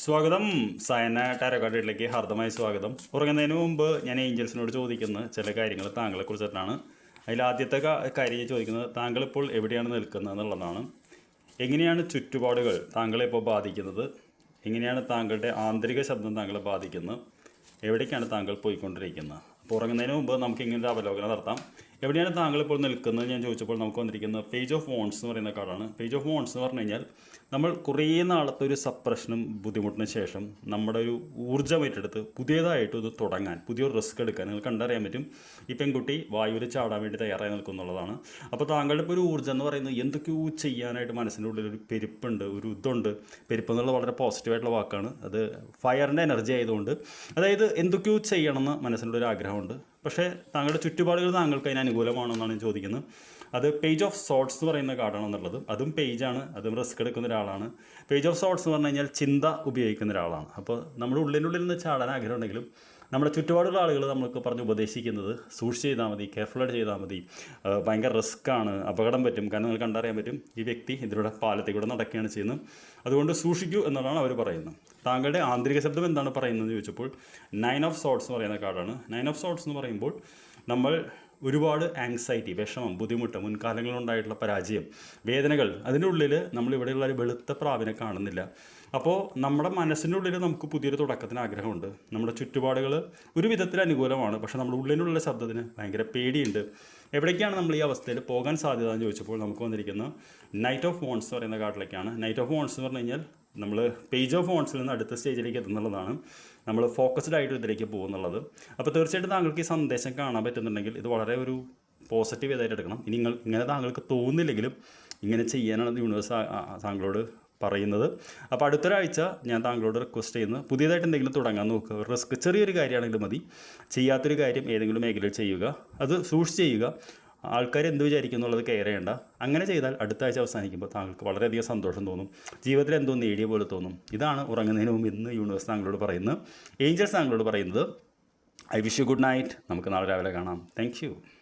സ്വാഗതം. സയന ടാരോ കാർഡിലേക്ക് ഹാർദമായ സ്വാഗതം. ഉറങ്ങുന്നതിന് മുമ്പ് ഞാൻ ഏഞ്ചൽസിനോട് ചോദിക്കുന്ന ചില കാര്യങ്ങൾ താങ്കളെ കുറിച്ചിട്ടാണ്. അതിൽ ആദ്യത്തെ കാര്യം ഞാൻ ചോദിക്കുന്നത്, താങ്കൾ ഇപ്പോൾ എവിടെയാണ് നിൽക്കുന്നത് എന്നുള്ളതാണ്. എങ്ങനെയാണ് ചുറ്റുപാടുകൾ താങ്കളെ ഇപ്പോൾ ബാധിക്കുന്നത്? എങ്ങനെയാണ് താങ്കളുടെ ആന്തരിക ശബ്ദം താങ്കളെ ബാധിക്കുന്നത്? എവിടേക്കാണ് താങ്കൾ പോയിക്കൊണ്ടിരിക്കുന്നത്? അപ്പോൾ ഉറങ്ങുന്നതിന് മുമ്പ് നമുക്ക് ഇങ്ങനെ ഒരു അവലോകനം നടത്താം. എവിടെയാണ് താങ്കൾ ഇപ്പോൾ നിൽക്കുന്നത് ഞാൻ ചോദിച്ചപ്പോൾ നമുക്ക് വന്നിരിക്കുന്നത് പേജ് ഓഫ് വോൺസ് എന്ന് പറയുന്ന കാർഡാണ്. പേജ് ഓഫ് വോൺസ് എന്ന് പറഞ്ഞു കഴിഞ്ഞാൽ നമ്മൾ കുറേ നാളത്തെ ഒരു സപ്രഷനും ബുദ്ധിമുട്ടിന് ശേഷം നമ്മുടെ ഒരു ഊർജ്ജം ഏറ്റെടുത്ത് പുതിയതായിട്ട് ഇത് തുടങ്ങാൻ, പുതിയൊരു റിസ്ക് എടുക്കാൻ നിങ്ങൾ കണ്ടറിയാൻ പറ്റും. ഈ പെൺകുട്ടി വായുവിൽ ചാടാൻ വേണ്ടി തയ്യാറായി നിൽക്കുന്നുള്ളതാണ്. അപ്പോൾ താങ്കളുടെ ഇപ്പോൾ ഒരു ഊർജ്ജം എന്ന് പറയുന്നത് എന്തൊക്കെയോ ചെയ്യാനായിട്ട് മനസ്സിൻ്റെ ഉള്ളിൽ ഒരു പെരുപ്പുണ്ട്, ഒരു ഇതുണ്ട്. പെരുപ്പ് എന്നുള്ളത് വളരെ പോസിറ്റീവായിട്ടുള്ള വാക്കാണ്. അത് ഫയറിൻ്റെ എനർജി ആയതുകൊണ്ട്, അതായത് എന്തൊക്കെയോ ചെയ്യണമെന്ന് മനസ്സിൻ്റെ ഒരു ആഗ്രഹമുണ്ട്. പക്ഷേ താങ്കളുടെ ചുറ്റുപാടുകൾ താങ്കൾക്ക് അതിന് അനുകൂലമാണെന്നാണ് ഞാൻ ചോദിക്കുന്നത്. അത് പേജ് ഓഫ് സോട്ട്സ് എന്ന് പറയുന്ന കാർഡാണെന്നുള്ളത്. അതും പേജാണ്, അതും റിസ്ക് എടുക്കുന്ന ഒരാളാണ്. പേജ് ഓഫ് സോട്ട്സ് എന്ന് പറഞ്ഞു കഴിഞ്ഞാൽ ചിന്ത ഉപയോഗിക്കുന്ന ഒരാളാണ്. അപ്പോൾ നമ്മുടെ ഉള്ളിനുള്ളിൽ നിന്ന് ചാടാൻ ആഗ്രഹം ഉണ്ടെങ്കിലും നമ്മുടെ ചുറ്റുപാടുള്ള ആളുകൾ നമുക്ക് പറഞ്ഞ് ഉപദേശിക്കുന്നത് സൂക്ഷിച്ച് ചെയ്താൽ മതി, കെയർഫുള്ളായിട്ട് ചെയ്താൽ മതി, ഭയങ്കര റിസ്ക്കാണ്, അപകടം പറ്റും. കാരണം നിങ്ങൾക്ക് കണ്ടറിയാൻ പറ്റും ഈ വ്യക്തി ഇതിലൂടെ പാലത്തിൽ കൂടെ നടക്കുകയാണ് ചെയ്യുന്നത്. അതുകൊണ്ട് സൂക്ഷിക്കൂ എന്നുള്ളതാണ് അവർ പറയുന്നത്. താങ്കളുടെ ആന്തരിക ശബ്ദം എന്താണ് പറയുന്നത് ചോദിച്ചപ്പോൾ 9 ഓഫ് സോട്ട്സ് എന്ന് പറയുന്ന കാർഡാണ്. 9 ഓഫ് സോട്ട്സ് എന്ന് പറയുമ്പോൾ നമ്മൾ ഒരുപാട് ആങ്സൈറ്റി, വിഷമം, ബുദ്ധിമുട്ട്, മുൻകാലങ്ങളിലുണ്ടായിട്ടുള്ള പരാജയം, വേദനകൾ, അതിൻ്റെ ഉള്ളിൽ നമ്മളിവിടെയുള്ള ഒരു വെളുത്ത പ്രാവിനെ കാണുന്നില്ല. അപ്പോൾ നമ്മുടെ മനസ്സിൻ്റെ ഉള്ളിൽ നമുക്ക് പുതിയൊരു തുടക്കത്തിന് ആഗ്രഹമുണ്ട്. നമ്മുടെ ചുറ്റുപാടുകൾ ഒരു വിധത്തിൽ അനുകൂലമാണ്, പക്ഷേ നമ്മുടെ ഉള്ളിലുള്ള ശബ്ദത്തിന് ഭയങ്കര പേടിയുണ്ട്. എവിടേക്കാണ് നമ്മൾ ഈ അവസ്ഥയിൽ പോകാൻ സാധ്യത എന്ന് ചോദിച്ചപ്പോൾ നമുക്ക് വന്നിരിക്കുന്ന നൈറ്റ് ഓഫ് വോൺസ് എന്ന് പറയുന്ന കാർഡിലേക്കാണ്. നൈറ്റ് ഓഫ് വോൺസ് എന്ന് പറഞ്ഞു കഴിഞ്ഞാൽ നമ്മൾ പേജ് ഓഫ് വോൺസിൽ നിന്ന് അടുത്ത സ്റ്റേജിലേക്ക് എത്തുന്നുള്ളതാണ്. നമ്മൾ ഫോക്കസ്ഡ് ആയിട്ട് ഇതിലേക്ക് പോകുന്നുള്ളത്. അപ്പോൾ തീർച്ചയായിട്ടും താങ്കൾക്ക് ഈ സന്ദേശം കാണാൻ പറ്റുന്നുണ്ടെങ്കിൽ ഇത് വളരെ ഒരു പോസിറ്റീവ് ഇതായിട്ട് എടുക്കണം. ഇനി ഇങ്ങനെ താങ്കൾക്ക് തോന്നുന്നില്ലെങ്കിലും ഇങ്ങനെ ചെയ്യാനാണ് യൂണിവേഴ്സ് താങ്കളോട് പറയുന്നത്. അപ്പോൾ അടുത്തൊരാഴ്ച ഞാൻ താങ്കളോട് റിക്വസ്റ്റ് ചെയ്യുന്നത്, പുതിയതായിട്ട് എന്തെങ്കിലും തുടങ്ങാൻ നോക്കുക. റിസ്ക് ചെറിയൊരു കാര്യമാണെങ്കിലും മതി. ചെയ്യാത്തൊരു കാര്യം ഏതെങ്കിലും മേഖലയിൽ ചെയ്യുക, അത് സൂക്ഷിച്ച് ചെയ്യുക. ആൾക്കാർ എന്ത് വിചാരിക്കും എന്നുള്ളത് കെയർ ചെയ്യേണ്ട. അങ്ങനെ ചെയ്താൽ അടുത്ത ആഴ്ച അവസാനിക്കുമ്പോൾ താങ്കൾക്ക് വളരെയധികം സന്തോഷം തോന്നും, ജീവിതത്തിൽ എന്തോ നേടിയ പോലെ തോന്നും. ഇതാണ് ഉറങ്ങുന്നതിന് മുമ്പ് ഇന്ന് യൂണിവേഴ്സ് താങ്കളോട് പറയുന്നത്, ഏഞ്ചൽസ് താങ്കളോട് പറയുന്നത്. I wish you good night. നമുക്ക് നാളെ രാവിലെ കാണാം. Thank you.